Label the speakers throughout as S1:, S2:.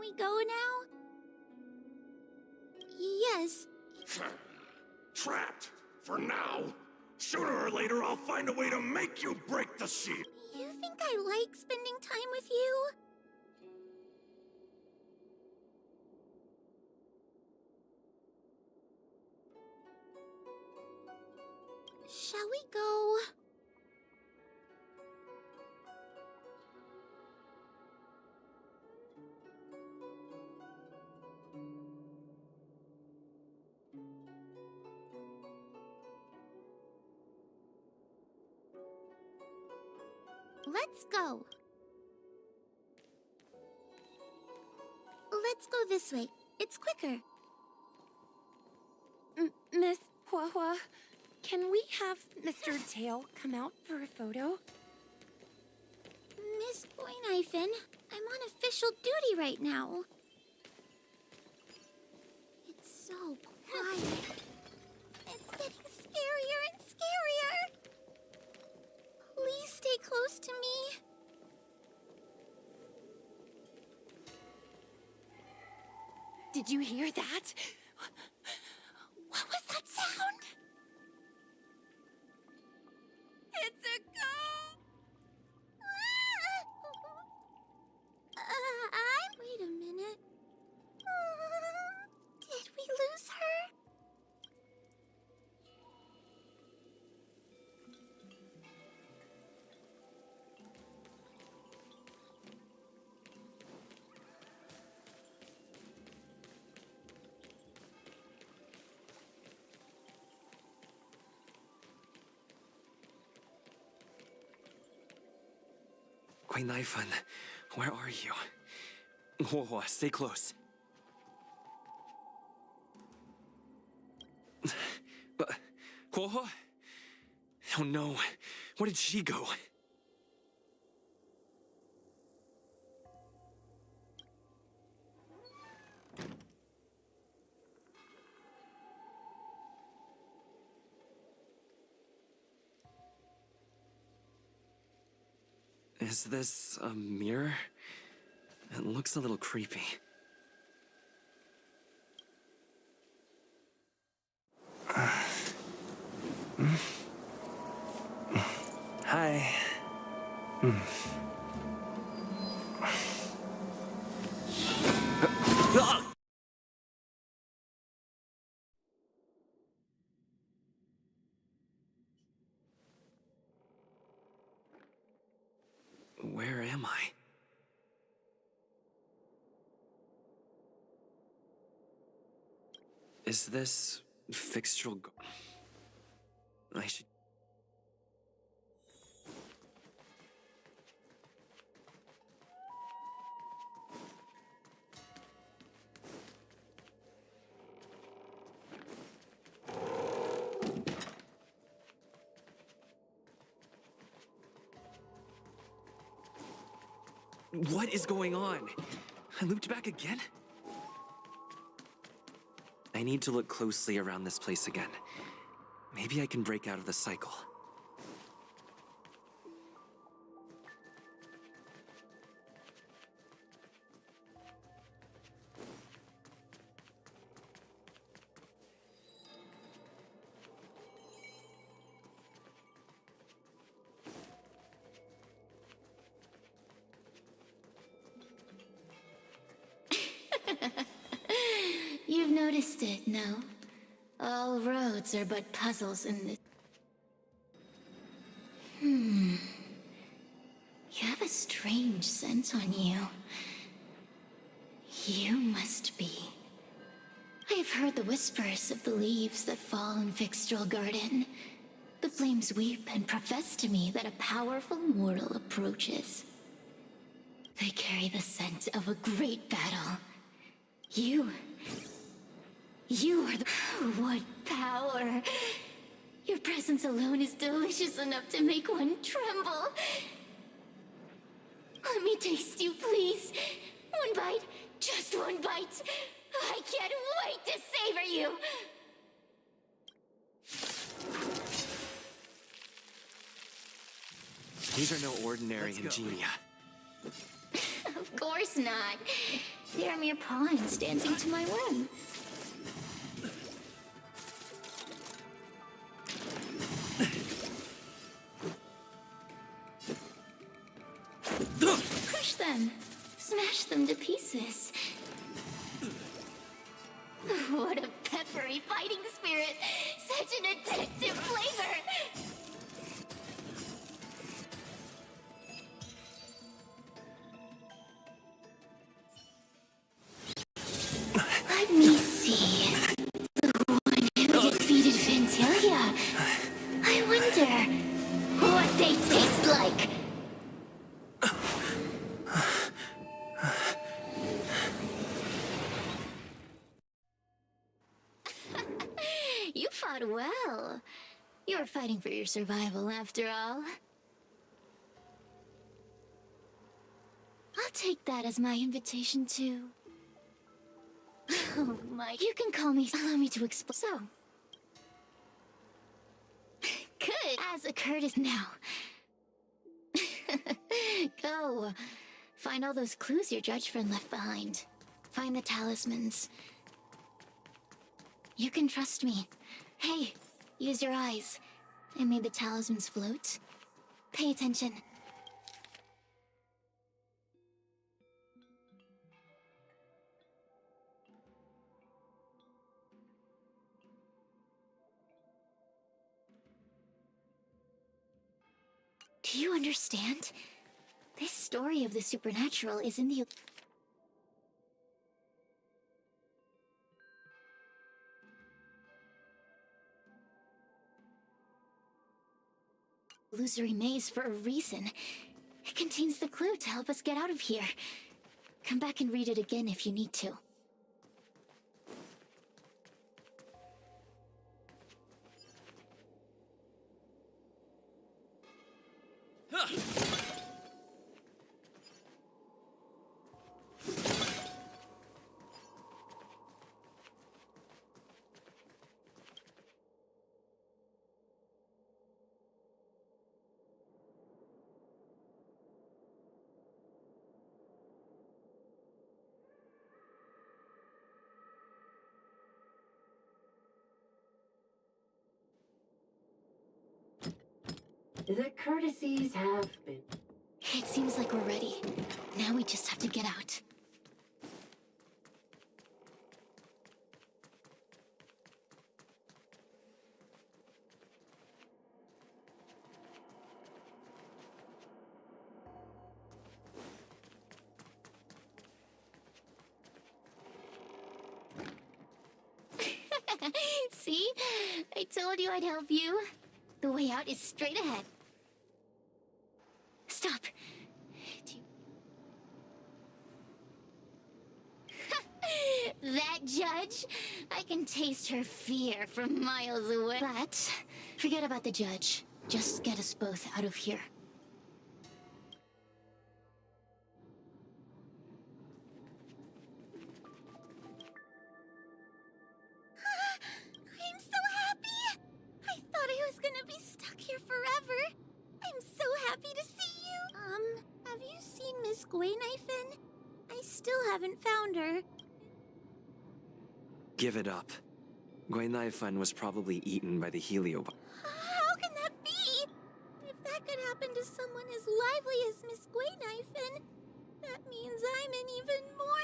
S1: we go now? Yes.
S2: Trapped. For now. Sooner or later, I'll find a way to make you break the seal.
S1: You think I like spending time with you? Shall we go? Let's go. Let's go this way. It's quicker.
S3: Miss Hua Hua, can we have Mr. Tail come out for a photo?
S1: Miss Boynifen, I'm on official duty right now. It's so quiet. It's getting scarier and scarier. Please stay close to me.
S3: Did you hear that? What was that sound? It's a ghost!
S1: Wait a minute. Did we lose her?
S4: Boynifen, where are you? Hua Hua, stay close. But Hua Hua? Oh no, where did she go? Is this a mirror? It looks a little creepy. Hi. Where am I? Is this fixtural? I should. What is going on? I looped back again? I need to look closely around this place again. Maybe I can break out of the cycle.
S5: You've noticed it, no? All roads are but puzzles in this. You have a strange scent on you. You must be. I have heard the whispers of the leaves that fall in Fixtural Garden. The flames weep and profess to me that a powerful mortal approaches. They carry the scent of a great battle. You are the... What power! Your presence alone is delicious enough to make one tremble. Let me taste you, please. One bite, just one bite. I can't wait to savor you.
S4: These are no ordinary ingenia.
S5: Of course not. They are mere pawns dancing to my whim. Crush them! Smash them to pieces! What a peppery fighting spirit! Such an addictive flavor! Let me see. The one who defeated Fantalia. I wonder what they taste like. You fought well. You're fighting for your survival after all. I'll take that as my invitation to... Oh my... You can call me... Allow me to explain. So... Good. As occurred as now. Go. Find all those clues your judge friend left behind. Find the talismans. You can trust me. Hey, use your eyes. I made the talismans float. Pay attention. Do you understand? This story of the supernatural is in the... illusory maze for a reason. It contains the clue to help us get out of here. Come back and read it again if you need to.
S6: The courtesies have been...
S5: It seems like we're ready. Now we just have to get out. See? I told you I'd help you. The way out is straight ahead. Stop. That judge? I can taste her fear from miles away. But forget about the judge. Just get us both out of here.
S1: I'm so happy! I thought I was gonna be stuck here forever. I'm so happy to see you. Have you seen Miss Gwaynifin? I still haven't found her.
S4: Give it up. Gwaynifin was probably eaten by the Helio.
S1: How can that be? If that could happen to someone as lively as Miss Gwaynifin, that means I'm in even more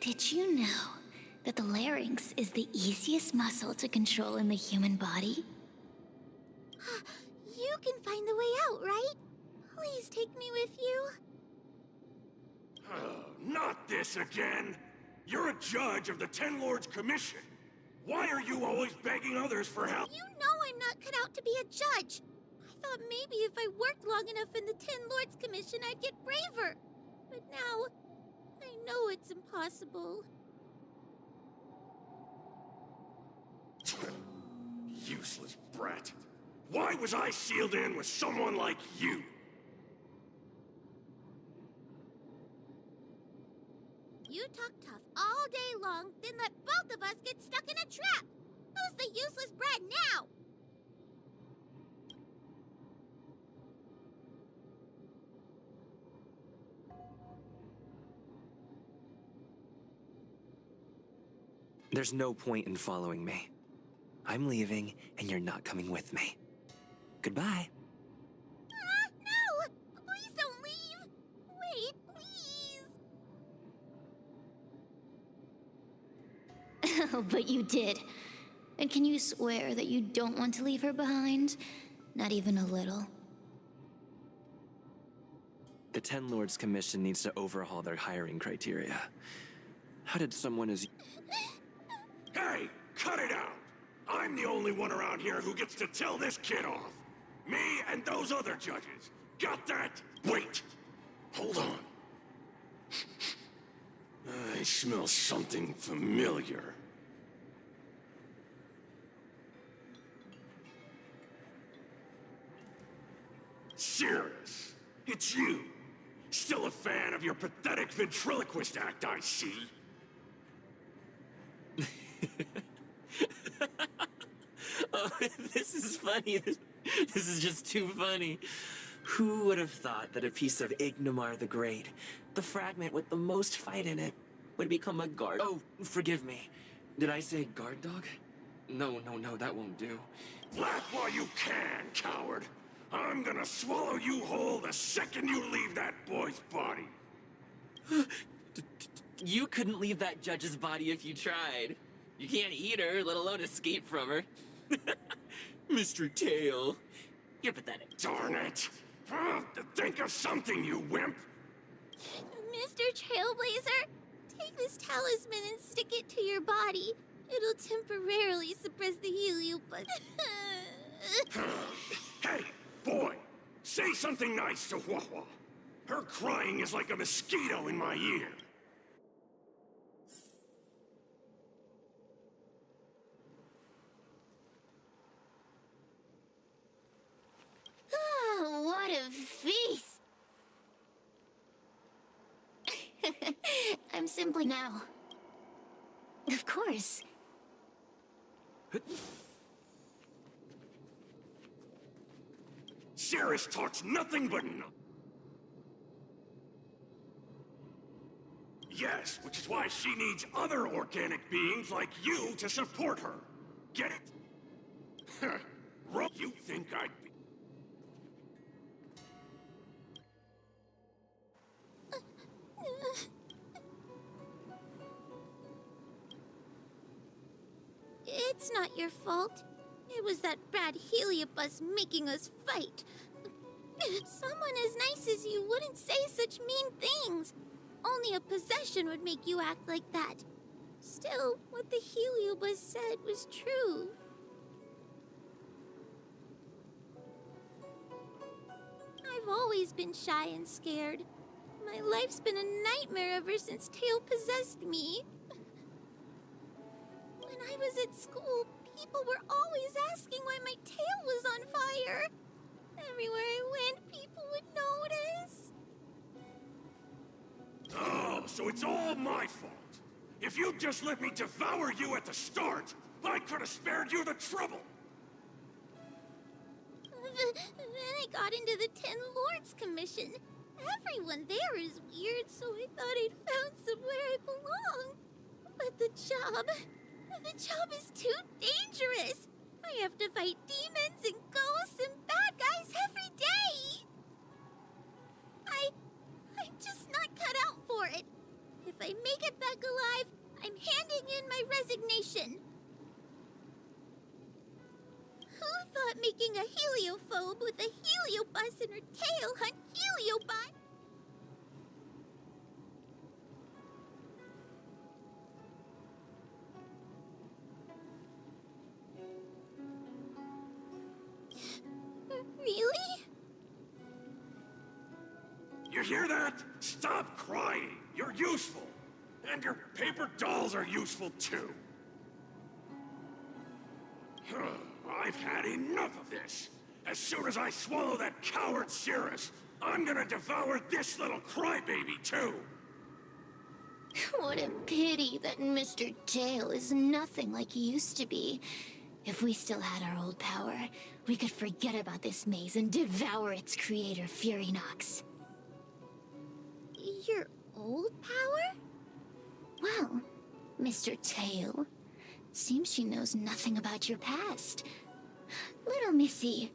S5: Did you know that the larynx is the easiest muscle to control in the human body?
S1: You can find the way out, right? Please take me with you.
S2: Not this again! You're a judge of the Ten Lords Commission. Why are you always begging others for help?
S1: You know I'm not cut out to be a judge. I thought maybe if I worked long enough in the Ten Lords Commission, I'd get braver. But now, I know it's impossible.
S2: Useless brat. Why was I sealed in with someone like you?
S1: You talk tough all day long, then let both of us get stuck in a trap. Who's the useless brat now?
S4: There's no point in following me. I'm leaving, and you're not coming with me. Goodbye.
S1: No! Please don't leave! Wait, please!
S5: Oh, but you did. And can you swear that you don't want to leave her behind? Not even a little.
S4: The Ten Lords Commission needs to overhaul their hiring criteria. How did someone as...
S2: Hey, cut it out! I'm the only one around here who gets to tell this kid off. Me and those other judges. Got that? Wait! Hold on. I smell something familiar. Cirrus, it's you. Still a fan of your pathetic ventriloquist act, I see.
S4: Oh, this is funny. This is just too funny. Who would have thought that a piece of Ignomar the Great, the fragment with the most fight in it, would become a guard? Oh, forgive me. Did I say guard dog? No, that won't do.
S2: Laugh while you can, coward. I'm gonna swallow you whole the second you leave that boy's body.
S4: You couldn't leave that judge's body if you tried. You can't eat her, let alone escape from her. Mr. Tail, you're pathetic.
S2: Darn it! Think of something, you wimp!
S1: Mr. Trailblazer, take this talisman and stick it to your body. It'll temporarily suppress the heliopus.
S2: Hey, boy! Say something nice to Wawa. Her crying is like a mosquito in my ear.
S5: Oh, what a feast! I'm simply now. Of course.
S2: Cirrus talks nothing but Yes, which is why she needs other organic beings like you to support her. Get it? You think I'd be...
S1: It's not your fault. It was that bad heliopus making us fight. Someone as nice as you wouldn't say such mean things. Only a possession would make you act like that. Still, what the heliopus said was true. I've always been shy and scared. My life's been a nightmare ever since Tail possessed me. When I was at school, people were always asking why my tail was on fire. Everywhere I went, people would notice.
S2: Oh, so it's all my fault. If you'd just let me devour you at the start, I could have spared you the trouble.
S1: Then I got into the Ten Lords Commission. Everyone there is weird, so I thought I'd found somewhere I belong. But the job is too dangerous. I have to fight demons and ghosts and bad guys every day. I'm just not cut out for it. If I make it back alive, I'm handing in my resignation. Who thought making a heliophobe with a heliobus in her tail hunt heliobot? Really?
S2: You hear that? Stop crying. You're useful. And your paper dolls are useful too. I've had enough of this. As soon as I swallow that coward Cirrus, I'm gonna devour this little crybaby too.
S5: What a pity that Mr. Tail is nothing like he used to be. If we still had our old power, we could forget about this maze and devour its creator, Furynox.
S1: Your old power?
S5: Well, Mr. Tail, Seems she knows nothing about your past. Little Missy.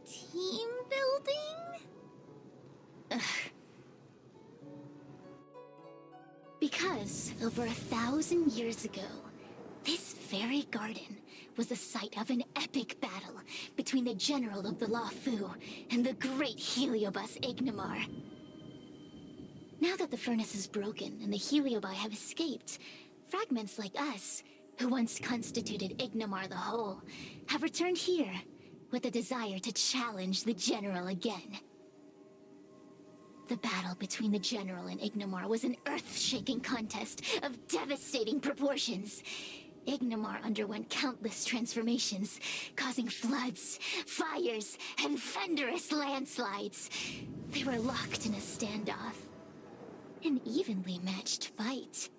S1: Team building?
S5: Ugh. Because over 1,000 years ago, this very garden was the site of an epic battle between the general of the Luofu and the great Heliobus Ignamar. Now that the furnace is broken and the Heliobi have escaped, fragments like us, who once constituted Ignamar the Whole, have returned here with the desire to challenge the general again. The battle between the general and Ignamar was an earth-shaking contest of devastating proportions. Ignamar underwent countless transformations, causing floods, fires, and thunderous landslides. They were locked in a standoff. An evenly matched fight.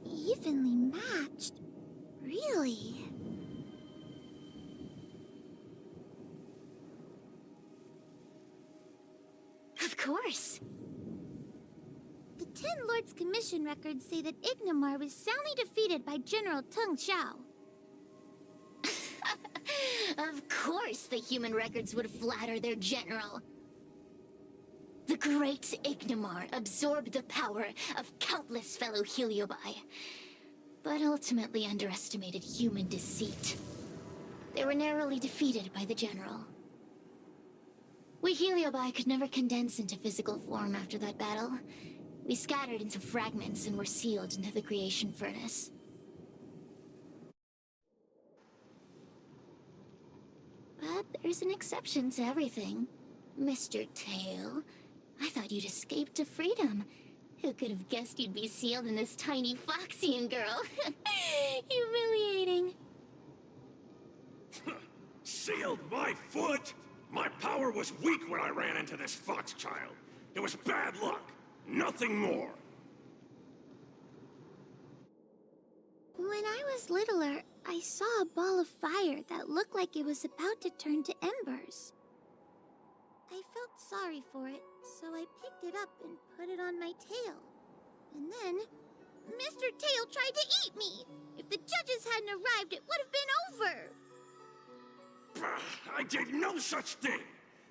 S1: Evenly matched? Really?
S5: Of course.
S1: The Ten Lords Commission records say that Ignamar was soundly defeated by General Tung Xiao.
S5: Of course the human records would flatter their general. The great Ignamar absorbed the power of countless fellow Heliobi, but ultimately underestimated human deceit. They were narrowly defeated by the general. We Heliobi could never condense into physical form after that battle. We scattered into fragments and were sealed into the creation furnace. But there's an exception to everything. Mr. Tail, I thought you'd escaped to freedom. Who could have guessed you'd be sealed in this tiny Foxian girl? Humiliating.
S2: Sealed my foot? My power was weak when I ran into this fox child. It was bad luck. Nothing more.
S1: When I was littler, I saw a ball of fire that looked like it was about to turn to embers. I felt sorry for it, so I picked it up and put it on my tail. And then, Mr. Tail tried to eat me! If the judges hadn't arrived, it would have been over!
S2: I did no such thing!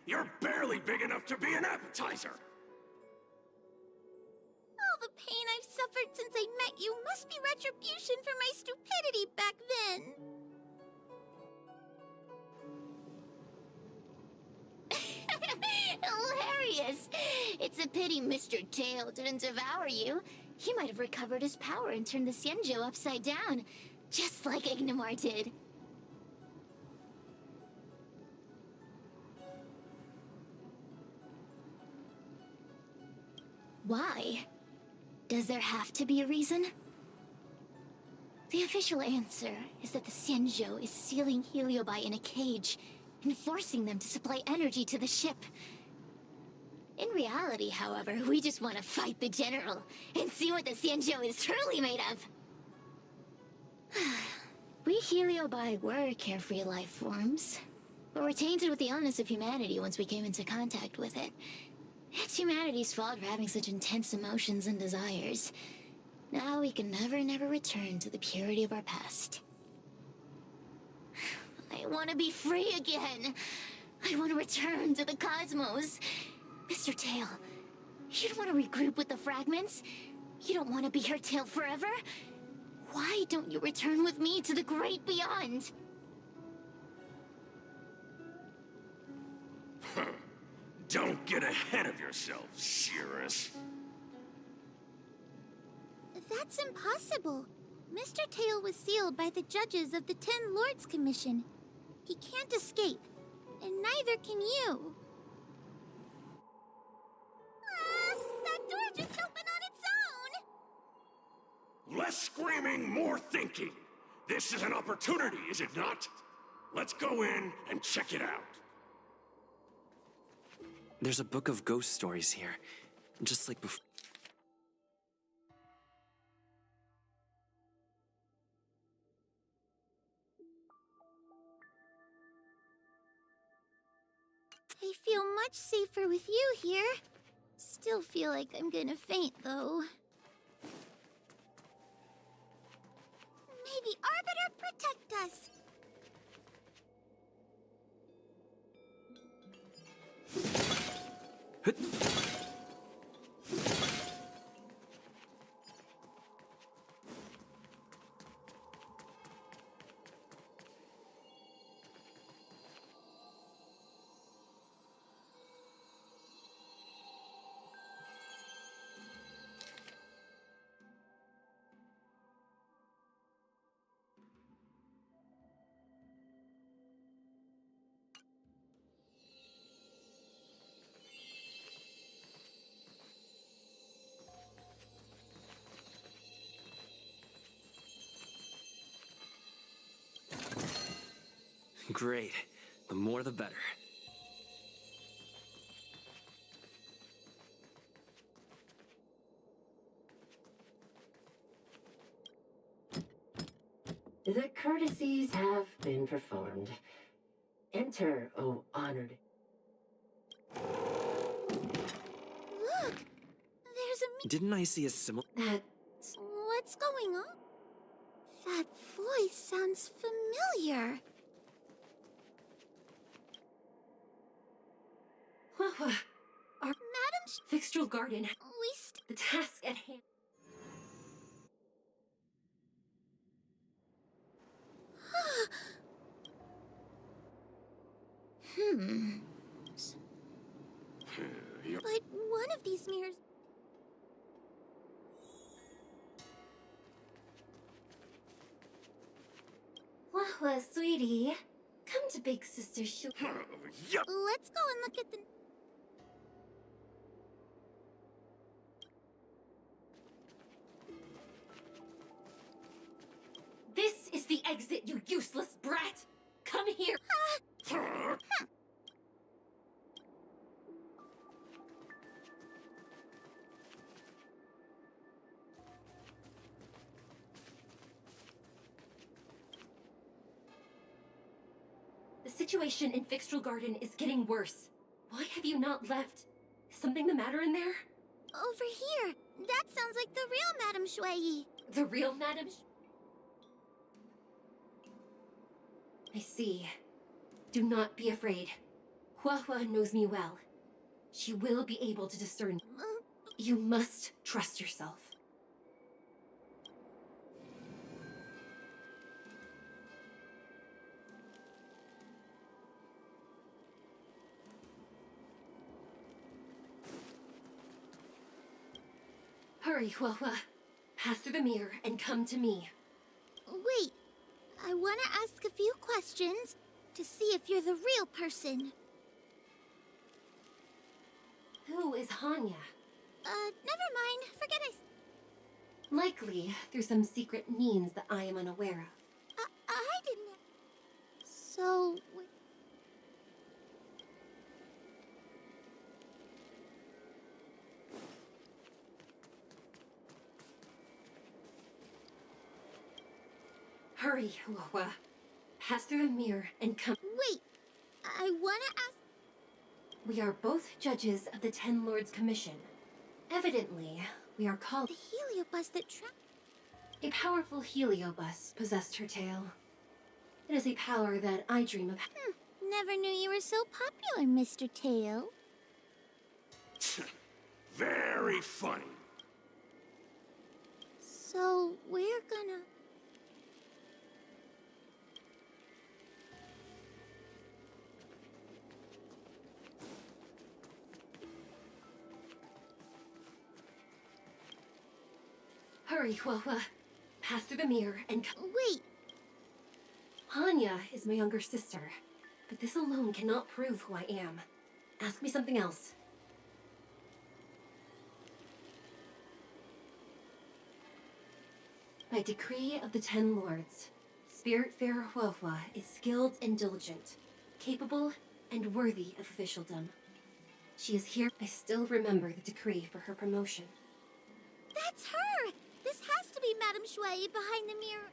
S2: You're barely big enough to be an appetizer!
S1: All the pain I've suffered since I met you must be retribution for my stupidity back then!
S5: Hilarious! It's a pity Mr. Tail didn't devour you. He might have recovered his power and turned the Xianzhou upside down, just like Ignamar did. Why? Does there have to be a reason? The official answer is that the Xianzhou is sealing Heliobi in a cage and forcing them to supply energy to the ship. In reality, however, we just want to fight the general and see what the Xianzhou is truly made of. We Heliobi were carefree life forms, but were tainted with the illness of humanity once we came into contact with it. It's humanity's fault for having such intense emotions and desires. Now we can never return to the purity of our past. I want to be free again. I want to return to the cosmos. Mr. Tail, you don't want to regroup with the fragments? You don't want to be her tail forever? Why don't you return with me to the great beyond?
S2: Don't get ahead of yourself, Cirrus.
S1: That's impossible. Mr. Tail was sealed by the judges of the Ten Lords Commission. He can't escape, and neither can you. That door just opened on its own!
S2: Less screaming, more thinking. This is an opportunity, is it not? Let's go in and check it out.
S4: There's a book of ghost stories here, just like before.
S1: I feel much safer with you here. Still feel like I'm gonna faint, though. protect us.
S4: Great. The more the better.
S6: The courtesies have been performed. Enter, O honored.
S1: Look! There's a
S4: Didn't I see a similar...
S6: That's...
S1: What's going on? That voice sounds familiar.
S3: Our
S1: Madam
S3: Fixtral Garden.
S1: we
S3: The task at hand.
S1: But one of these mirrors...
S3: Wahwa, sweetie. Come to Big Sister Shu.
S2: Yup.
S1: Let's go and look at the...
S3: This is the exit, you useless brat! Come here! The situation in Fixtral Garden is getting worse. Why have you not left? Is something the matter in there?
S1: Over here. That sounds like the real Madame Shui.
S3: The real Madame I see. Do not be afraid. Huahua knows me well. She will be able to discern. You must trust yourself. Hurry, Huahua. Pass through the mirror and come to me.
S1: Wait. I want to ask a few questions to see if you're the real person.
S3: Who is Hanya?
S1: Never mind. Forget I...
S3: Likely through some secret means that I am unaware of.
S1: I didn't... So...
S3: Hurry, Huahua. Pass through the mirror and come.
S1: Wait. I want to ask...
S3: We are both judges of the Ten Lords Commission. Evidently, we are called...
S1: The heliobus that trapped...
S3: A powerful heliobus possessed her tail. It is a power that I dream of.
S1: Never knew you were so popular, Mr. Tail.
S2: Very funny.
S1: So, we're gonna...
S3: Hurry, Huahua. Pass through the mirror and come.
S1: Wait.
S3: Hanya is my younger sister, but this alone cannot prove who I am. Ask me something else. By decree of the Ten Lords, Spiritfarer Huahua is skilled and diligent, capable and worthy of officialdom. She is here. I still remember the decree for her promotion.
S1: That's her! This has to be Madame Shui behind the mirror.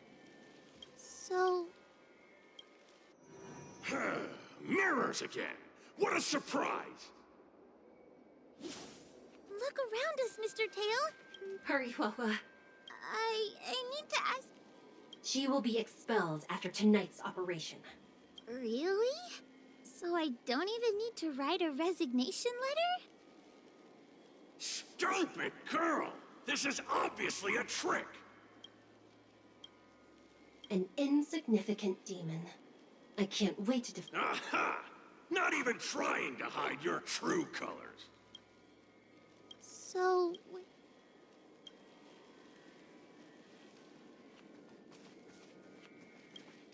S1: So...
S2: Mirrors again. What a surprise.
S1: Look around us, Mr. Tail.
S3: Hurry, Huahua.
S1: I need to ask...
S3: She will be expelled after tonight's operation.
S1: Really? So I don't even need to write a resignation letter?
S2: Stupid girl! This is obviously a trick!
S3: An insignificant demon. I can't wait to
S2: Aha! Not even trying to hide your true colors.
S1: So...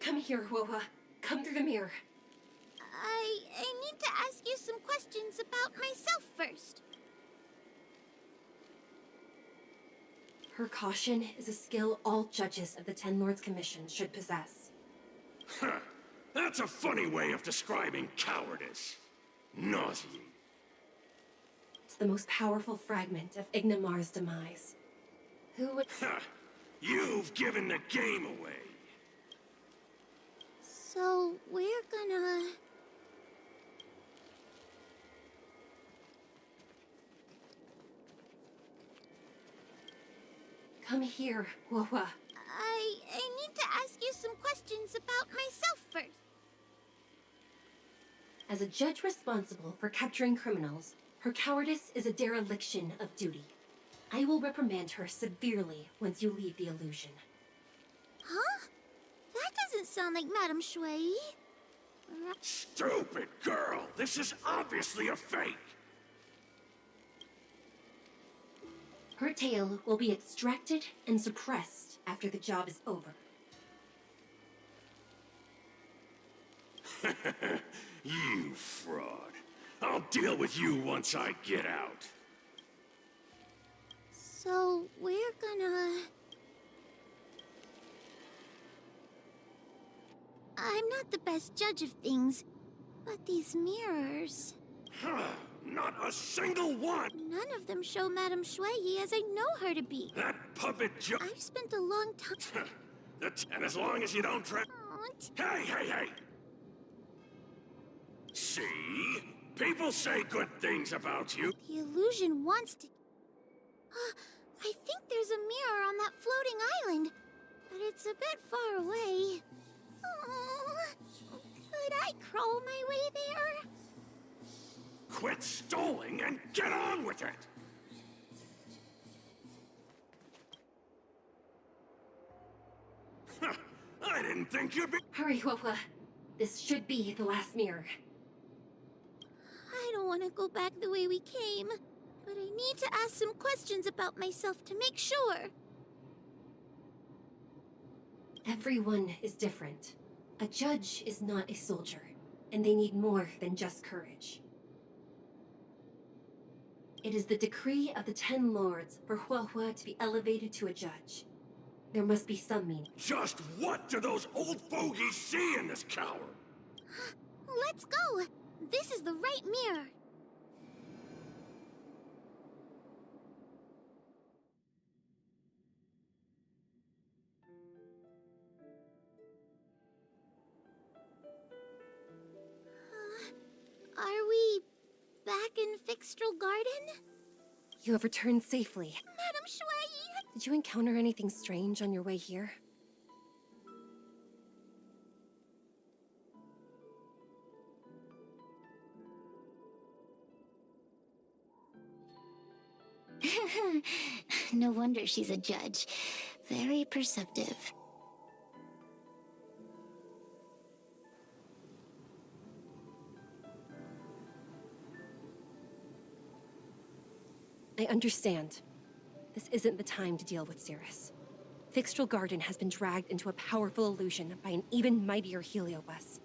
S3: Come here, Woa. Come through the mirror.
S1: I need to ask you some questions about myself first.
S3: Her caution is a skill all judges of the Ten Lords Commission should possess.
S2: Huh. That's a funny way of describing cowardice. Nauseating.
S3: It's the most powerful fragment of Ignimar's demise. Who would...
S2: Ha! You've given the game away.
S1: So, we're gonna...
S3: Come here, Woa.
S1: I need to ask you some questions about myself first.
S3: As a judge responsible for capturing criminals, her cowardice is a dereliction of duty. I will reprimand her severely once you leave the illusion.
S1: Huh? That doesn't sound like Madame Shui.
S2: Stupid girl! This is obviously a fake!
S3: Her tail will be extracted and suppressed after the job is over.
S2: You fraud. I'll deal with you once I get out.
S1: So, we're gonna... I'm not the best judge of things, but these mirrors...
S2: Not a single one!
S1: None of them show Madame Shui as I know her to be.
S2: That puppet
S1: I've spent a long time...
S2: And as long as you don't try...
S1: Aw,
S2: Hey! See? People say good things about you.
S1: the illusion wants to... I think there's a mirror on that floating island, but it's a bit far away. Oh, could I crawl my way there?
S2: Quit stalling and get on with it! I didn't think you'd be...
S3: Hurry, Woa. This should be the last mirror.
S1: I don't want to go back the way we came, but I need to ask some questions about myself to make sure.
S3: Everyone is different. A judge is not a soldier, and they need more than just courage. It is the decree of the Ten Lords for Huahua to be elevated to a judge. There must be some meaning.
S2: Just what do those old fogies see in this coward?
S1: Let's go! This is the right mirror. Are we back in Fixtral Garden?
S3: You have returned safely.
S1: Madame Shui!
S3: Did you encounter anything strange on your way here?
S5: No wonder she's a judge. Very perceptive.
S3: I understand. This isn't the time to deal with Cirrus. Fixtral Garden has been dragged into a powerful illusion by an even mightier Heliobus,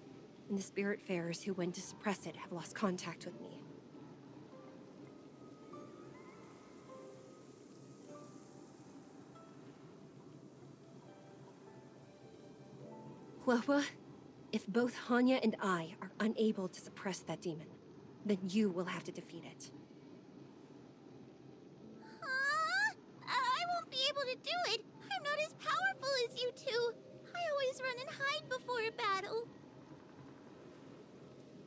S3: and the Spiritfarers who went to suppress it have lost contact with me. Huahua, if both Hanya and I are unable to suppress that demon, then you will have to defeat it.
S1: I won't be able to do it. I'm not as powerful as you two. I always run and hide before a battle.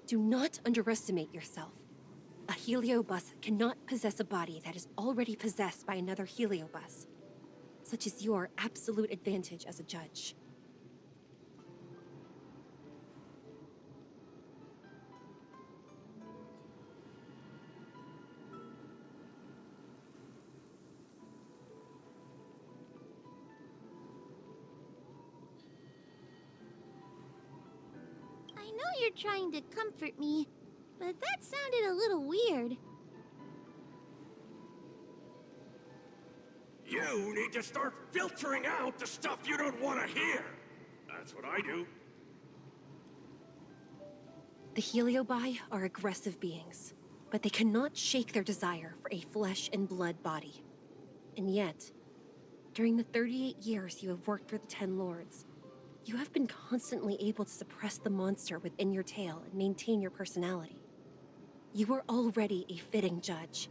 S3: Do not underestimate yourself. A Heliobus cannot possess a body that is already possessed by another Heliobus. Such is your absolute advantage as a judge.
S1: you're trying to comfort me, but that sounded a little weird.
S2: You need to start filtering out the stuff you don't want to hear. That's what I do.
S3: The Heliobi are aggressive beings, but they cannot shake their desire for a flesh and blood body. And yet, during the 38 years you have worked for the Ten Lords, you have been constantly able to suppress the monster within your tail and maintain your personality. You are already a fitting judge.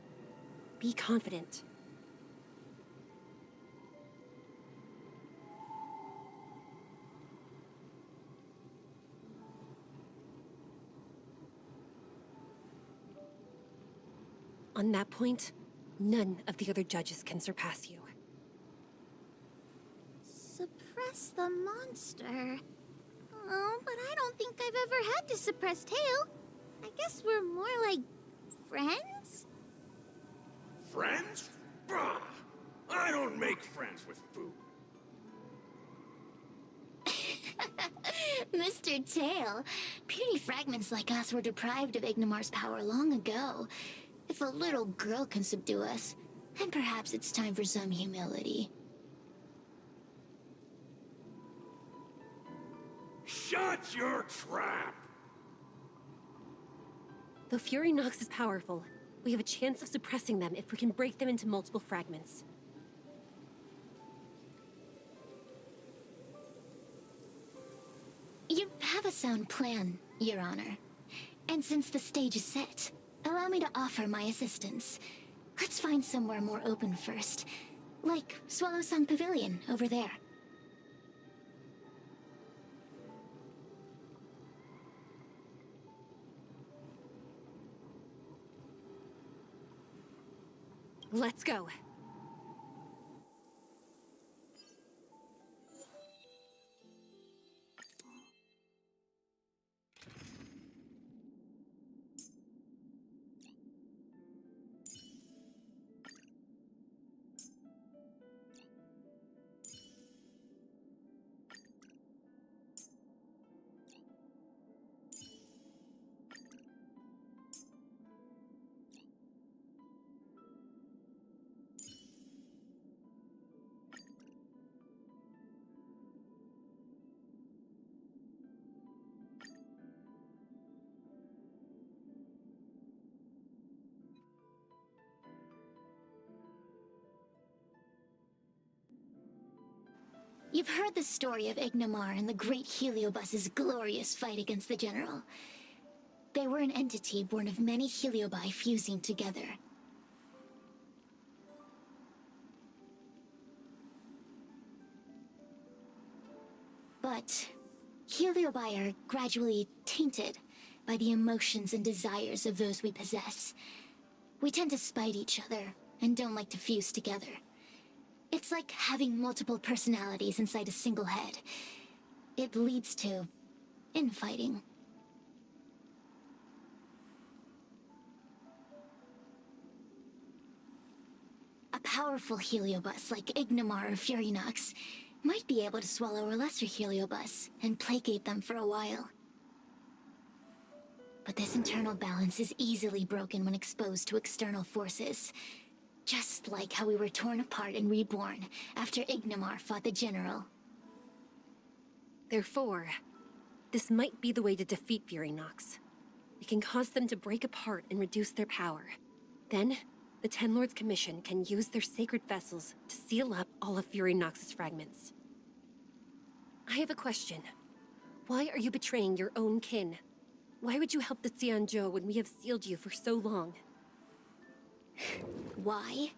S3: Be confident. On that point, none of the other judges can surpass you.
S1: Suppress the monster. Oh, but I don't think I've ever had to suppress Tail. I guess we're more like friends?
S2: Friends? Bah! I don't make friends with food.
S5: Mr. Tail, puny fragments like us were deprived of Ignimar's power long ago. If a little girl can subdue us, then perhaps it's time for some humility.
S2: Shut your trap!
S3: Though Fury Nox is powerful, we have a chance of suppressing them if we can break them into multiple fragments.
S5: You have a sound plan, Your Honor. And since the stage is set, allow me to offer my assistance. Let's find somewhere more open first. Like Swallow Song Pavilion over there.
S3: Let's go.
S5: You've heard the story of Ignimar and the great Heliobus's glorious fight against the General. They were an entity born of many Heliobi fusing together. But Heliobi are gradually tainted by the emotions and desires of those we possess. We tend to spite each other and don't like to fuse together. It's like having multiple personalities inside a single head. It leads to infighting. A powerful Heliobus like Ignimar or Fury Nox might be able to swallow a lesser Heliobus and placate them for a while. But this internal balance is easily broken when exposed to external forces. Just like how we were torn apart and reborn after Ignimar fought the General.
S3: Therefore, this might be the way to defeat Fury Nox. We can cause them to break apart and reduce their power. Then, the Ten Lords Commission can use their sacred vessels to seal up all of Fury Nox's fragments. I have a question. Why are you betraying your own kin? Why would you help the Xianzhou when we have sealed you for so long?
S5: Why?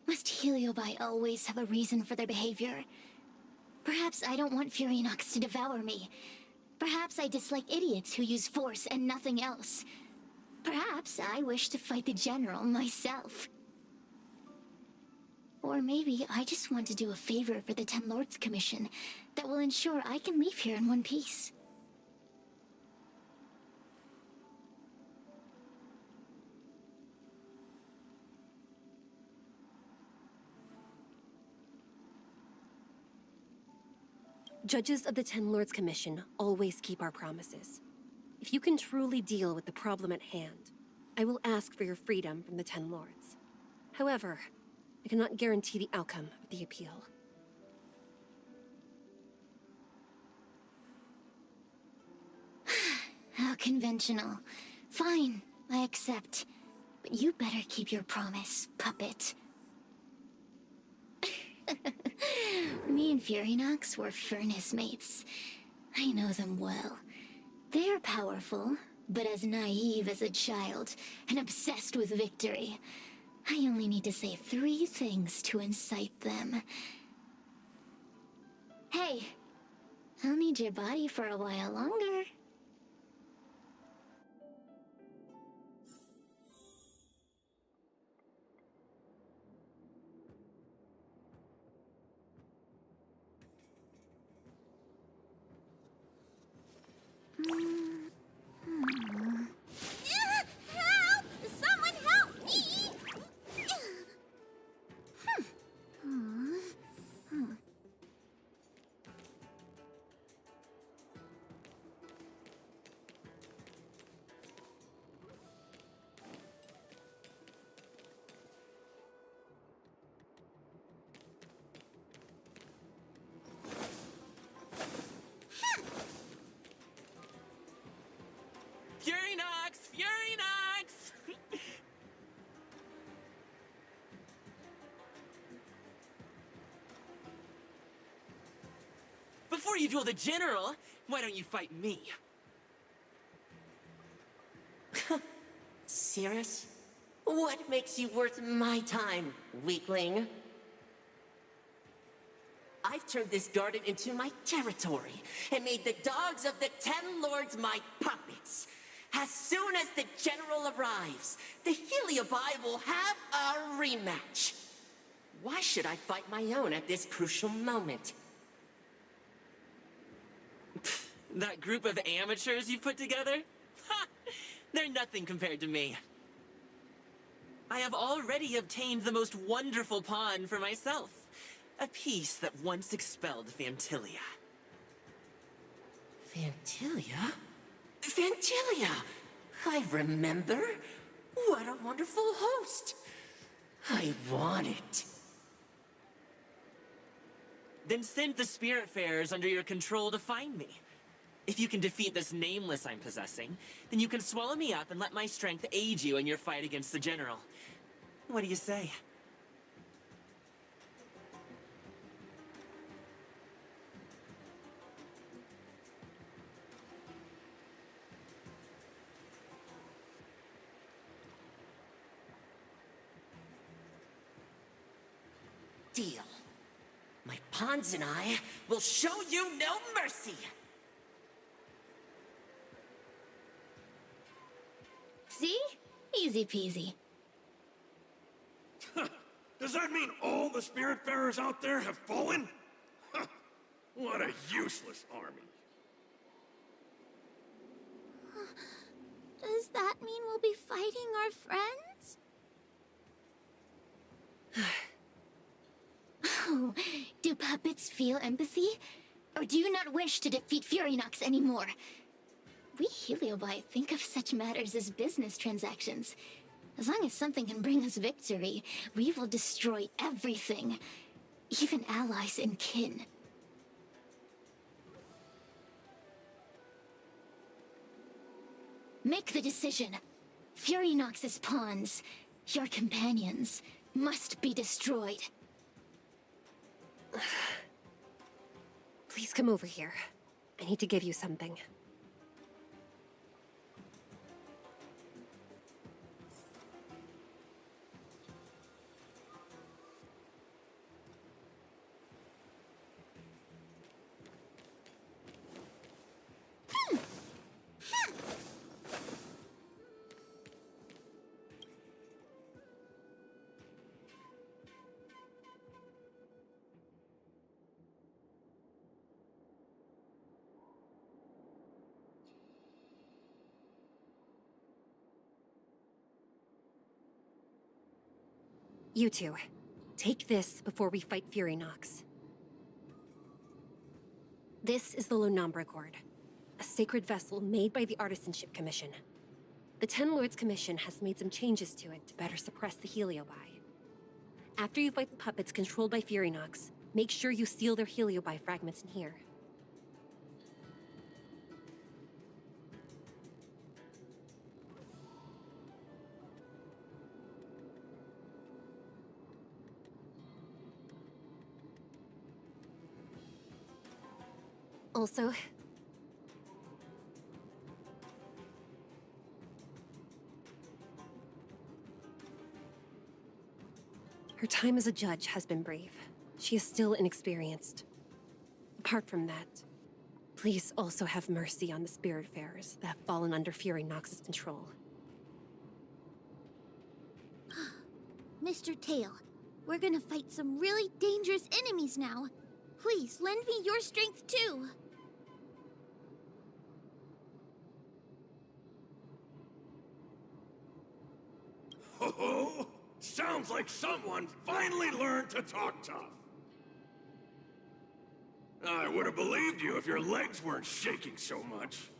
S5: Must Heliobi always have a reason for their behavior? Perhaps I don't want Fury Nox to devour me. Perhaps I dislike idiots who use force and nothing else. Perhaps I wish to fight the General myself. Or maybe I just want to do a favor for the Ten Lords Commission that will ensure I can leave here in one piece.
S3: Judges of the Ten Lords Commission always keep our promises. If you can truly deal with the problem at hand, I will ask for your freedom from the Ten Lords. However, I cannot guarantee the outcome of the appeal.
S5: How conventional. Fine, I accept. But you better keep your promise, puppet. Me and Furynox were furnace mates. I know them well. They're powerful, but as naive as a child, and obsessed with victory. I only need to say 3 things to incite them. Hey, I'll need your body for a while longer.
S1: Help! Someone help me!
S4: Furynox! Furynox! Before you duel the General, why don't you fight me?
S7: Serious? What makes you worth my time, weakling? I've turned this garden into my territory and made the dogs of the Ten Lords my puppets. As soon as the General arrives, the Heliobi will have a rematch. Why should I fight my own at this crucial moment?
S4: That group of amateurs you put together? Ha! They're nothing compared to me. I have already obtained the most wonderful pawn for myself. A piece that once expelled Fantilia.
S7: Fantilia? Fantilia! I remember. What a wonderful host. I want it.
S4: Then send the Spiritfarers under your control to find me. If you can defeat this nameless I'm possessing, then you can swallow me up and let my strength aid you in your fight against the General. What do you say?
S7: Deal. My pawns and I will show you no mercy.
S5: See? Easy peasy.
S2: Does that mean all the Spiritfarers out there have fallen? What a useless army.
S1: Does that mean we'll be fighting our friends?
S5: Oh, do puppets feel empathy? Or do you not wish to defeat Furynox anymore? We Heliobi think of such matters as business transactions. As long as something can bring us victory, we will destroy everything. Even allies and kin. Make the decision. Furynox's pawns, your companions, must be destroyed.
S3: Please come over here. I need to give you something. You two, take this before we fight Furynox. This is the Lunombra Cord, a sacred vessel made by the Artisanship Commission. The Ten Lords Commission has made some changes to it to better suppress the Heliobi. After you fight the puppets controlled by Furynox, make sure you seal their Heliobi fragments in here. Also, her time as a judge has been brief. She is still inexperienced. Apart from that, please also have mercy on the Spiritfarers that have fallen under Furynox's control.
S1: Mr. Tail, we're gonna fight some really dangerous enemies now. Please, lend me your strength too.
S2: Ho-ho! Sounds like someone finally learned to talk tough. I would have believed you if your legs weren't shaking so much.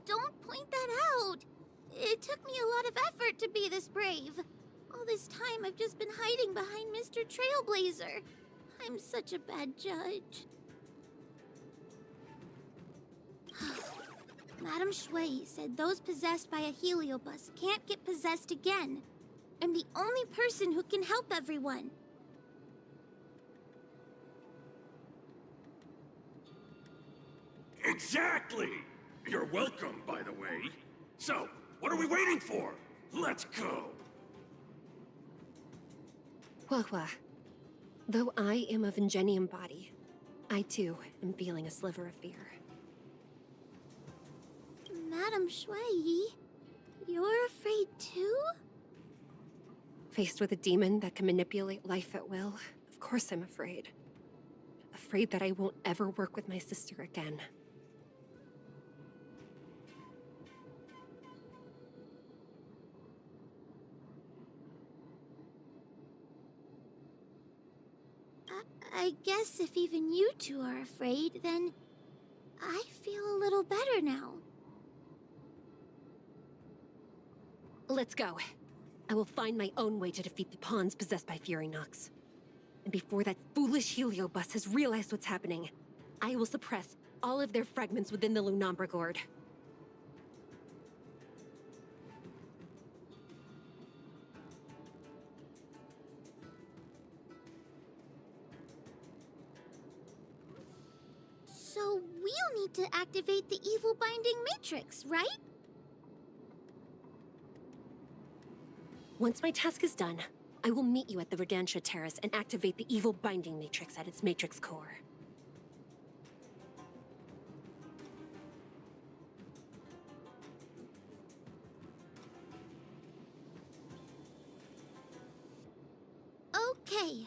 S1: Don't point that out. It took me a lot of effort to be this brave. All this time I've just been hiding behind Mr. Trailblazer. I'm such a bad judge. Madame Shui said those possessed by a heliobus can't get possessed again. I'm the only person who can help everyone.
S2: Exactly! You're welcome, by the way. So, what are we waiting for? Let's go!
S3: Huahua, though I am of Ingenium body, I too am feeling a sliver of fear.
S1: Madame Shui, you're afraid too?
S3: Faced with a demon that can manipulate life at will, of course I'm afraid. Afraid that I won't ever work with my sister again.
S1: I guess if even you two are afraid, then I feel a little better now.
S3: Let's go. I will find my own way to defeat the pawns possessed by Furynox. And before that foolish heliobus has realized what's happening, I will suppress all of their fragments within the Lunombra Gourd.
S1: So we'll need to activate the evil binding matrix, right?
S3: Once my task is done, I will meet you at the Verdantia Terrace and activate the evil binding matrix at its matrix core.
S1: Okay.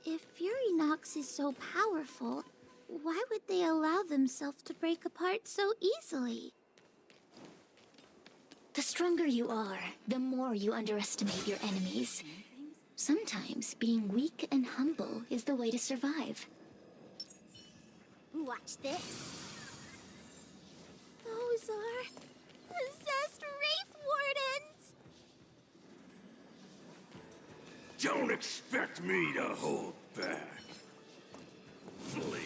S1: If Furynox is so powerful, why would they allow themselves to break apart so easily?
S5: The stronger you are, the more you underestimate your enemies. Sometimes being weak and humble is the way to survive.
S1: Watch this. Those are possessed Wraith Wardens!
S2: Don't expect me to hold back. Flee.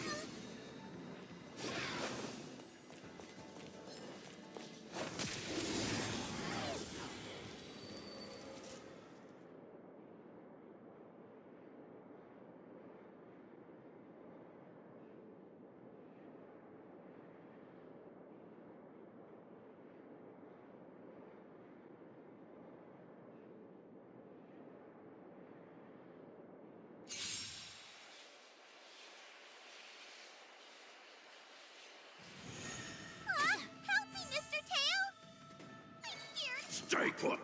S1: Help me, Mr. Tail! I'm scared.
S2: Stay put!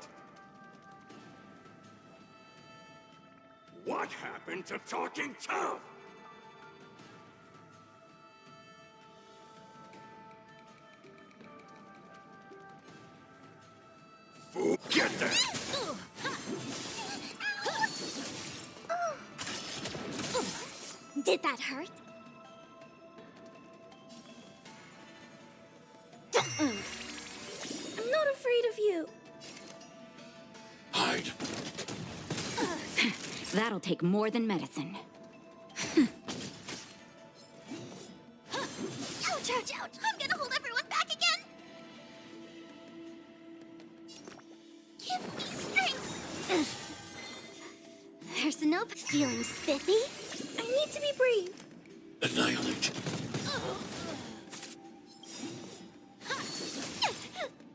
S2: What happened to talking tough? Fool, get there!
S1: Did that hurt? I'm not afraid of you.
S2: Hide.
S8: That'll take more than medicine.
S1: Ouch, ouch, ouch! I'm gonna hold everyone back again! Give me strength! There's no feeling spiffy. I need to be brave.
S2: Annihilate.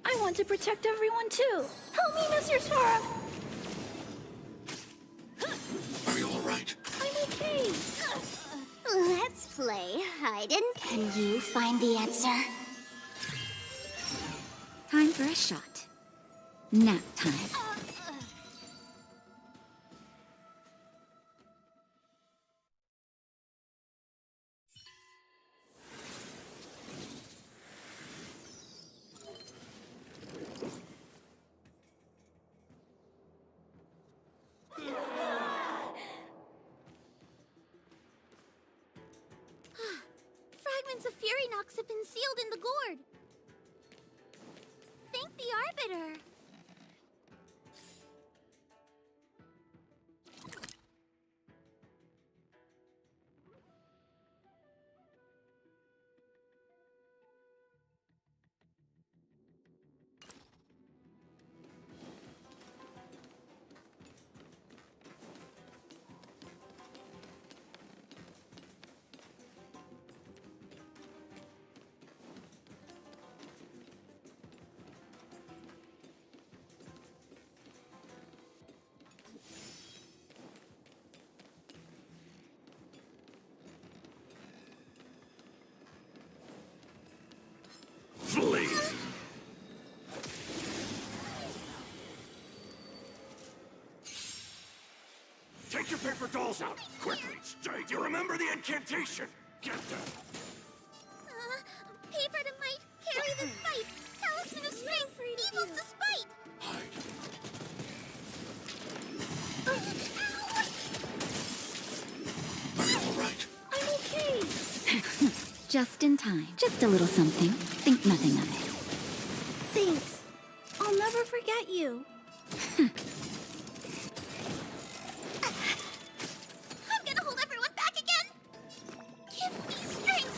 S1: I want to protect everyone too. Help me, Mr. Tara.
S2: Are you alright?
S1: I'm okay. Let's play hide and... Can you find the answer?
S8: Time for a shot. Nap time.
S1: Fragments of Fury Nox have been sealed in the gourd. Thank the Arbiter.
S2: Flee! Take your paper dolls out, quickly! Stay! Do you remember the incantation? Get them!
S1: Paper to might, carry the fight. Talisman of strength, evil's despite.
S2: Hide. Are you alright?
S1: I'm okay.
S8: Just in time. Just a little something. Think nothing of it.
S1: Thanks. I'll never forget you. I'm gonna hold everyone back again. Give me strength.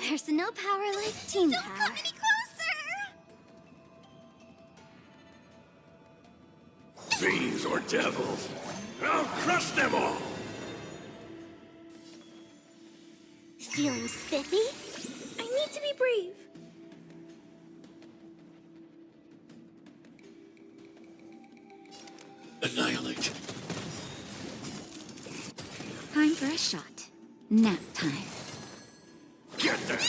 S1: There's no power like team power. Don't come any closer.
S2: Fiends or devils? I'll crush them all!
S1: Feeling spiffy? I need to be brave.
S2: Annihilate.
S8: Time for a shot. Nap time.
S2: Get there!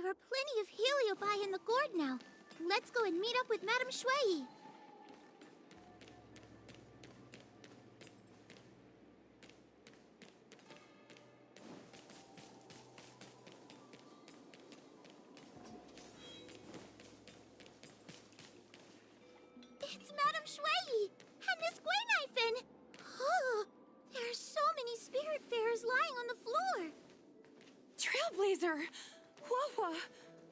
S1: There are plenty of heliobi in the gourd now. Let's go and meet up with Madame Shui. It's Madame Shui and Miss Gweinifen. Oh, there are so many spirit fairs lying on the floor.
S9: Trailblazer! Wawa!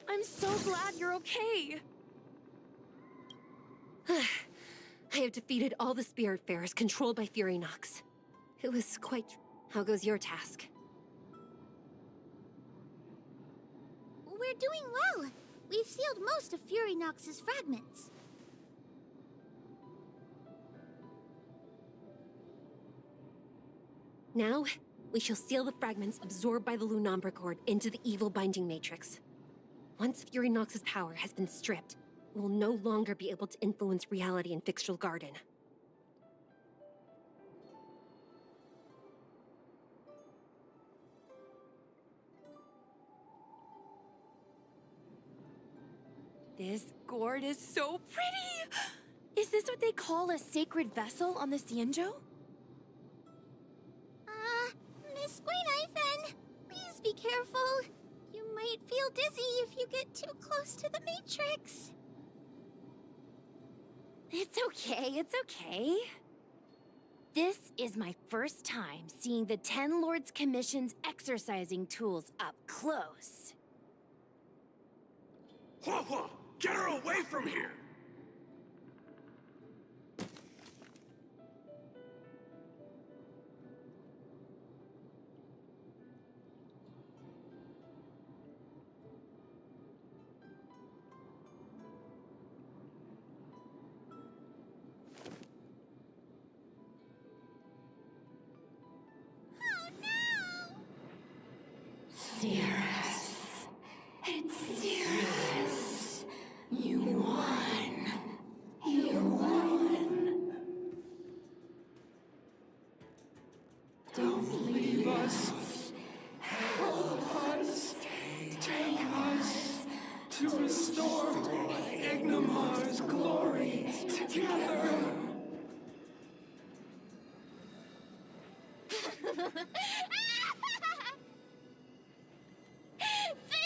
S9: I'm so glad you're okay! I have defeated all the spirit fairs controlled by Fury Nox. It was quite... How goes your task?
S1: We're doing well. We've sealed most of Fury Nox's fragments.
S9: Now, we shall seal the fragments absorbed by the Lunombra cord into the evil binding matrix. Once Fury Nox's power has been stripped, it will no longer be able to influence reality in Fixtral Garden. This gourd is so pretty! Is this what they call a sacred vessel on the Xianzhou?
S1: Miss Gweinifen, please be careful. You might feel dizzy if you get too close to the Matrix.
S10: It's okay, it's okay. This is my first time seeing the Ten Lords Commission's exercising tools up close.
S2: Hua Hua, get her away from here!
S1: Oh no!
S6: Cirrus. It's Cirrus. You won. You won. Don't leave us. Help us. Take us to restore Ignimar's glory together.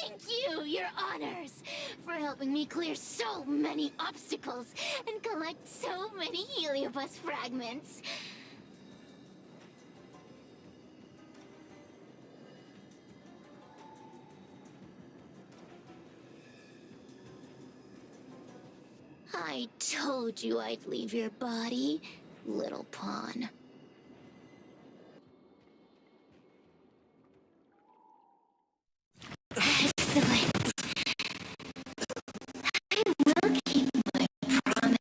S5: Thank you, your honors, for helping me clear so many obstacles and collect so many heliobus fragments. I told you I'd leave your body, little pawn. Excellent. I will keep my promise.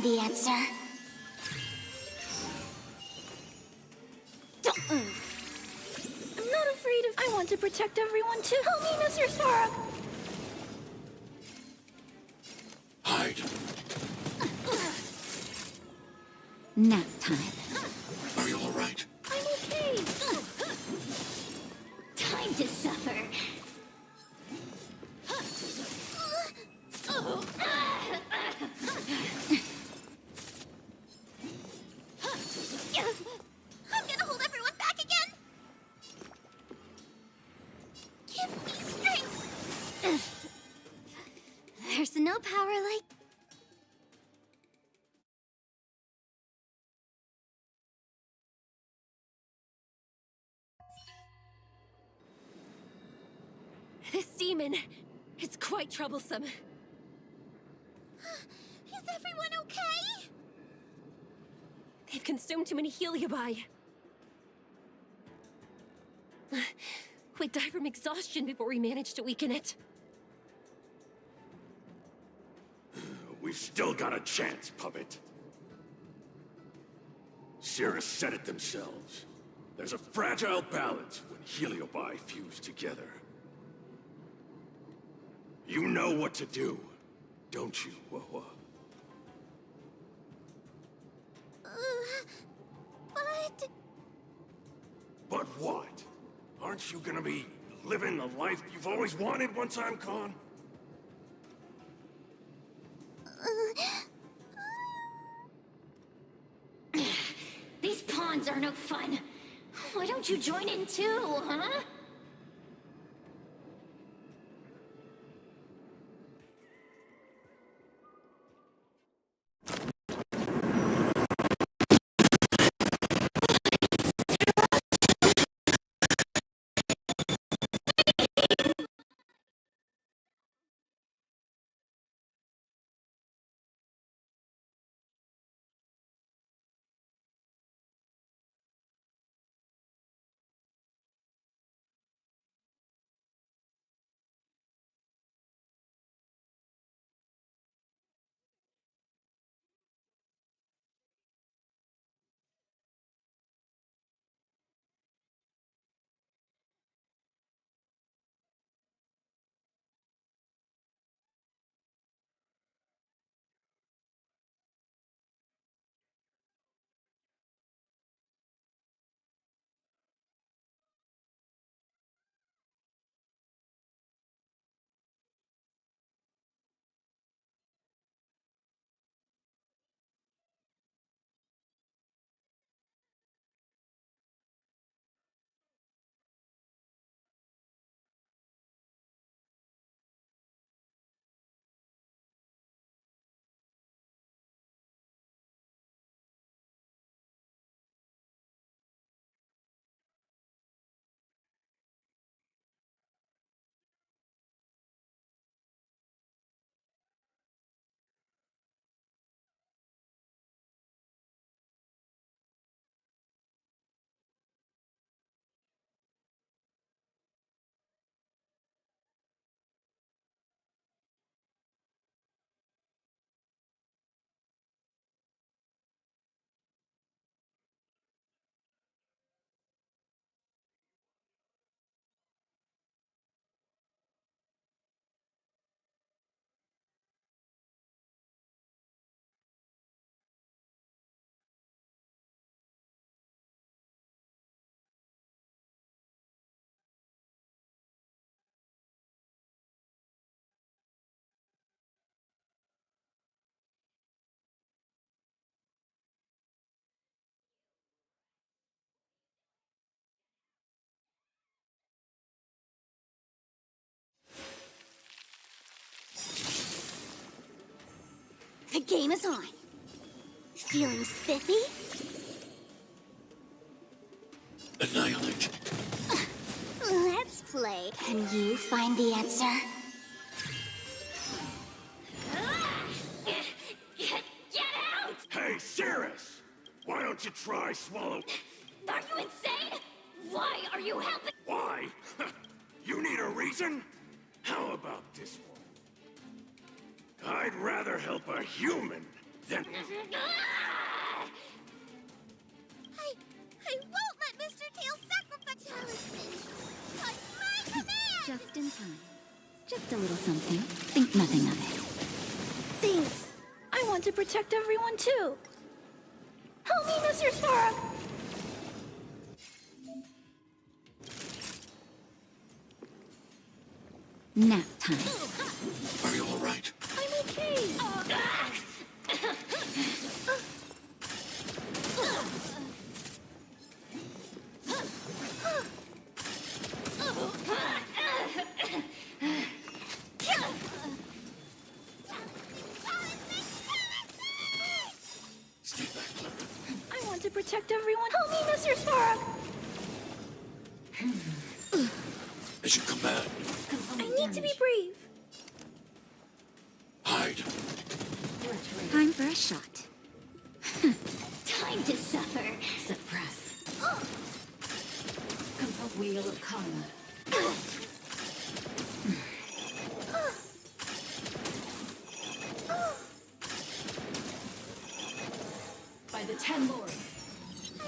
S1: find the answer.
S10: I'm not afraid of. I want to protect everyone too. Help me, Mr. Stark.
S2: Hide.
S8: Nap time.
S2: Are you all right?
S10: I'm okay.
S5: Time to suffer.
S1: I'm gonna hold everyone back again. Give me strength. There's no power like.
S9: This demon is quite troublesome.
S1: Is everyone okay?
S9: They've consumed too many heliobi. We'd die from exhaustion before we managed to weaken it.
S2: We've still got a chance, puppet. Cirrus said it themselves. There's a fragile balance when heliobi fuse together. You know what to do, don't you, Wawa?
S1: But...
S2: But what? Aren't you gonna be living the life you've always wanted once I'm gone?
S5: These pawns are no fun. Why don't you join in too, huh?
S1: The game is on. Feeling spiffy?
S2: Annihilate.
S1: Let's play. Can you find the answer?
S5: Get out!
S2: Hey, Cirrus! Why don't you try swallow...
S5: Are you insane? Why are you helping?
S2: Why? You need a reason? How about this one? I'd rather help a human Then
S1: I won't let Mr. Tail sacrifice talismans! On my command!
S8: Just in time. Just a little something. Think nothing of it.
S10: Thanks. I want to protect everyone too. Help me, Mr. Spark!
S8: Nap time.
S2: are you all right?
S10: I'm okay.
S2: Stay back, Clara.
S10: I want to protect everyone. Help me, Mr. Spark!
S2: As you command,
S10: I need to be brave.
S2: hide.
S8: Time for a shot.
S5: Time to suffer.
S8: Suppress. Wheel of karma. By the 10 lords.
S1: I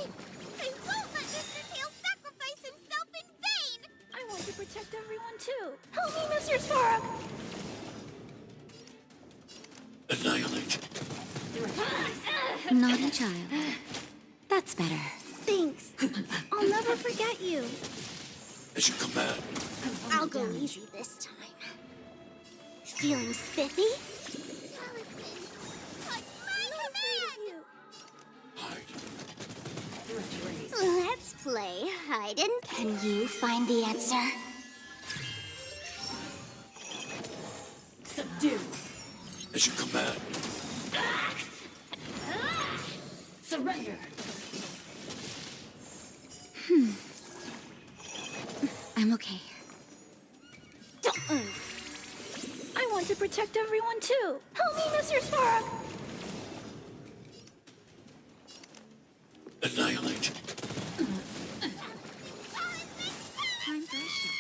S1: won't let Mr. Tail sacrifice himself in vain!
S10: I want to protect everyone too. Help me, Mr. Spark!
S2: Annihilate.
S8: Naughty child. That's better.
S1: Thanks. I'll never forget you.
S2: As you command,
S1: I'll go easy this time. Feeling spiffy? Talisman, on my command!
S2: hide.
S1: Let's play hide and... Can you find the answer?
S8: Subdue.
S2: As you command,
S8: Surrender. I'm okay.
S10: I want to protect everyone too. Help me, Mr. Spark!
S2: annihilate.
S8: Time for a shot.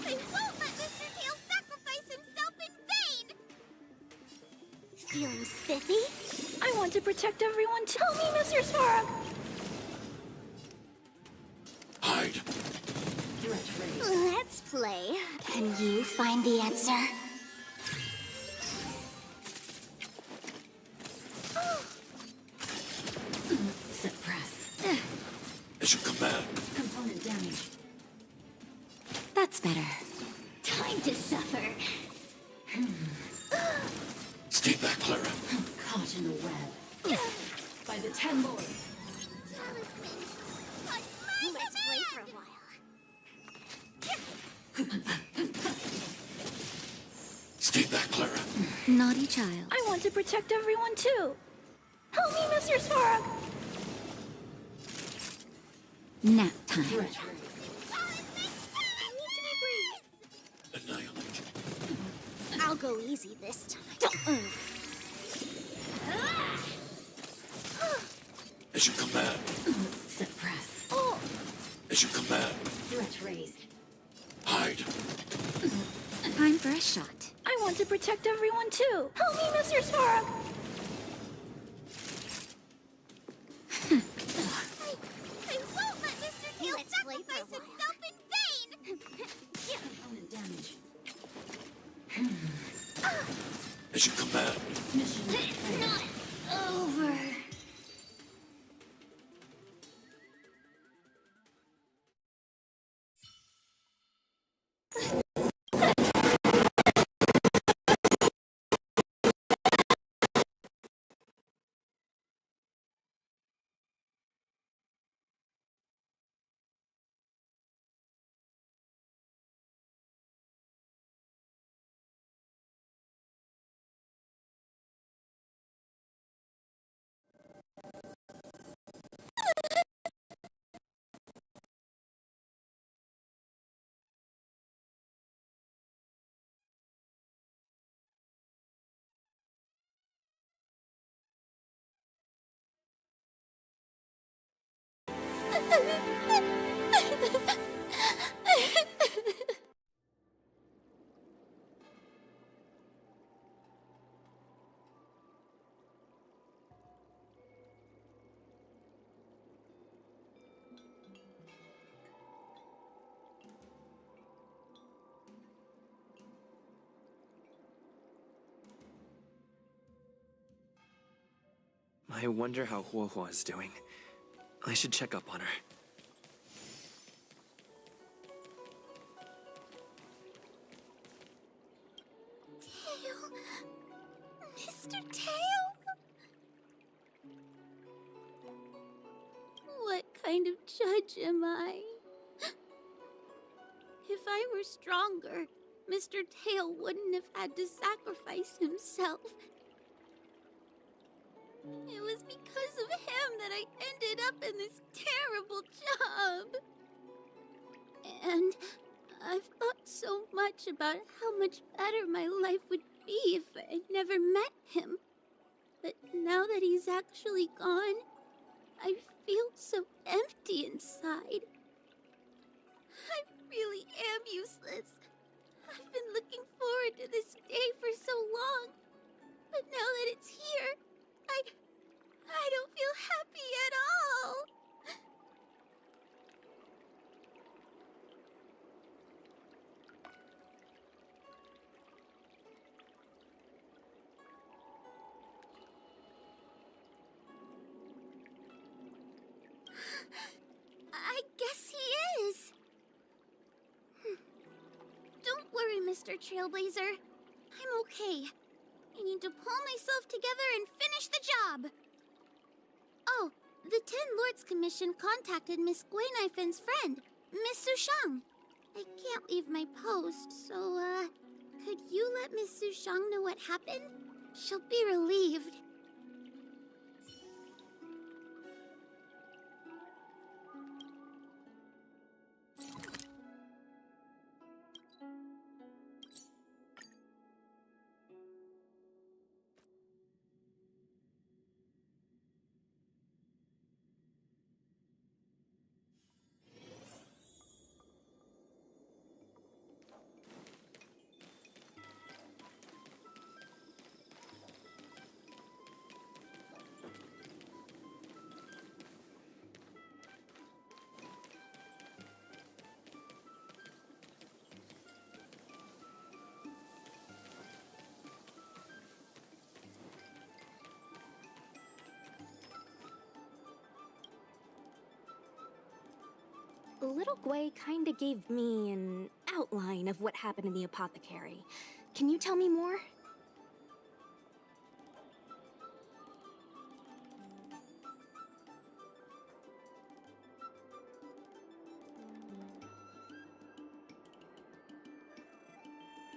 S1: I won't let Mr. Tail sacrifice himself in vain! Feeling spiffy?
S10: I want to protect everyone too. Help me, Mr. Spark!
S2: Hide.
S1: Let's play. Can you find the answer?
S8: Suppress.
S2: As you command,
S8: Component damage. That's better.
S5: Time to suffer.
S2: stay back, Clara.
S8: Caught in the web. By the 10 lords.
S1: Talisman. On my Let's play for a while.
S2: Stay back, Clara.
S8: Naughty child.
S10: I want to protect everyone too. Help me, Mr. Spark!
S8: Nap time.
S1: I need to be brave.
S2: Annihilate.
S1: I'll go easy this time.
S2: As you command,
S8: Suppress.
S1: Oh,
S2: as you command,
S8: Threat raised.
S2: hide.
S8: Time for a shot.
S10: I want to protect everyone too. Help me, Mr. Spark!
S1: I won't let Mr. Tail sacrifice himself in vain!
S8: Component damage.
S2: As you command,
S8: Mission
S5: It's not over.
S4: I wonder how Huohuo is doing. I should check up on her.
S1: Tail. Mr. Tail? What kind of judge am I? If I were stronger, Mr. Tail wouldn't have had to sacrifice himself. It was because of him that I ended up in this terrible job. And I've thought so much about how much better my life would be if I never met him. But now that he's actually gone, I feel so empty inside. I really am useless. I've been looking forward to this day for so long. But now that it's here, I don't feel happy at all. I guess he is. Don't worry, Mr. Trailblazer. I'm okay. I need to pull myself together and finish the job. Oh, the Ten Lords Commission contacted Miss Guinaifin's friend, Miss Sushang. I can't leave my post, so, could you let Miss Sushang know what happened? She'll be relieved.
S10: Little Gwei kinda gave me an outline of what happened in the apothecary. Can you tell me more?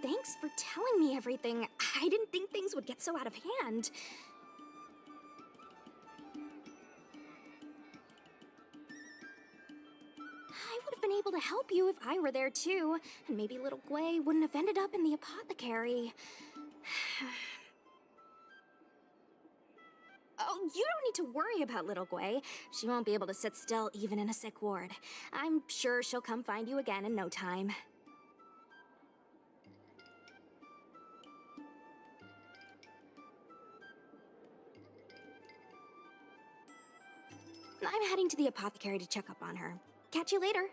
S10: Thanks for telling me everything. I didn't think things would get so out of hand. I would have been able to help you if I were there too, and maybe little Gwei wouldn't have ended up in the apothecary. Oh, you don't need to worry about little Gwei. She won't be able to sit still even in a sick ward. I'm sure she'll come find you again in no time. I'm heading to the apothecary to check up on her. Catch you later.